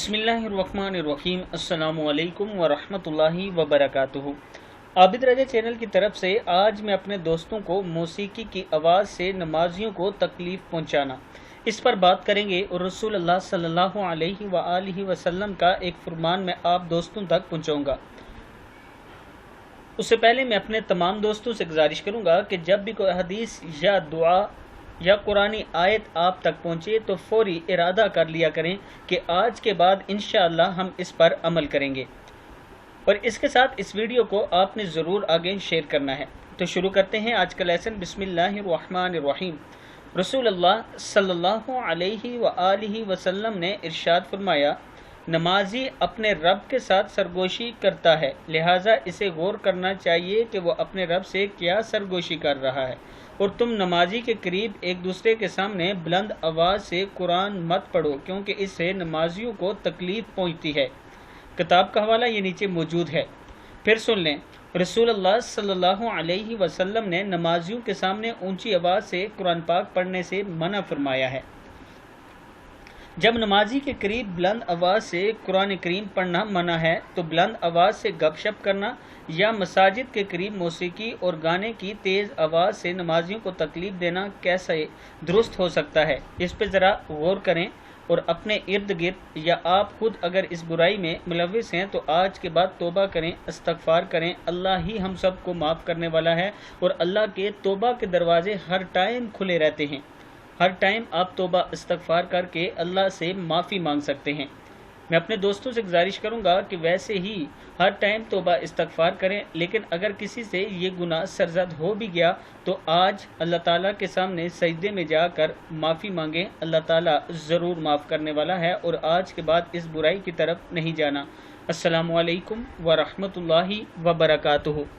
बिस्मिल्लाहिर्रहमानिर्रहीम। अस्सलामुअलैकुम वरहमतुल्लाहि वबरकातुहू। आबिद रजा चैनल की तरफ से आज मैं अपने दोस्तों को मौसीकी की आवाज़ से नमाजियों को तकलीफ़ पहुंचाना, इस पर बात करेंगे। और रसूल अल्लाह सल्लल्लाहु अलैहि वआलिहि वसल्लम का एक फरमान मैं आप दोस्तों तक पहुंचाऊंगा। उससे पहले मैं अपने तमाम दोस्तों से गुजारिश करूंगा कि जब भी कोई हदीस या दुआ या कुरानी आयत आप तक पहुँचे तो फौरी इरादा कर लिया करें कि आज के बाद इंशाअल्लाह हम इस पर अमल करेंगे। और इसके साथ इस वीडियो को आपने ज़रूर आगे शेयर करना है। तो शुरू करते हैं आज का लेसन। बिस्मिल्लाहिर्रहमानिर्रहीम। रसूल अल्लाह सल्लल्लाहु अलैहि वआलिहि वसल्लम ने इरशाद फरमाया, नमाजी अपने रब के साथ सरगोशी करता है, लिहाजा इसे गौर करना चाहिए कि वो अपने रब से क्या सरगोशी कर रहा है। और तुम नमाजी के करीब एक दूसरे के सामने बुलंद आवाज़ से कुरान मत पढ़ो, क्योंकि इससे नमाजियों को तकलीफ़ पहुंचती है। किताब का हवाला ये नीचे मौजूद है, फिर सुन लें। रसूल अल्लाह सल्लल्लाहु अलैहि वसल्लम ने नमाजियों के सामने ऊंची आवाज़ से कुरान पाक पढ़ने से मना फरमाया है। जब नमाजी के करीब बुलंद आवाज़ से कुरान करीम पढ़ना मना है, तो बुलंद आवाज़ से गपशप करना या मसाजिद के करीब मौसीकी और गाने की तेज़ आवाज़ से नमाजियों को तकलीफ़ देना कैसे दुरुस्त हो सकता है, इस पर ज़रा गौर करें। और अपने इर्द गिर्द या आप खुद अगर इस बुराई में मुलविस हैं तो आज के बाद तौबा करें, इस्तग़फ़ार करें। अल्लाह ही हम सब को माफ़ करने वाला है और अल्लाह के तौबा के दरवाज़े हर टाइम खुले रहते हैं। हर टाइम आप तौबा इस्तग़फ़ार करके अल्लाह से माफ़ी मांग सकते हैं। मैं अपने दोस्तों से गुजारिश करूंगा कि वैसे ही हर टाइम तौबा इस्तग़फ़ार करें, लेकिन अगर किसी से ये गुनाह सरज़द हो भी गया तो आज अल्लाह ताला के सामने सजदे में जाकर माफ़ी मांगें। अल्लाह ताला ज़रूर माफ़ करने वाला है और आज के बाद इस बुराई की तरफ नहीं जाना। अस्सलामु अलैकुम व रहमतुल्लाहि व बरकातुहू।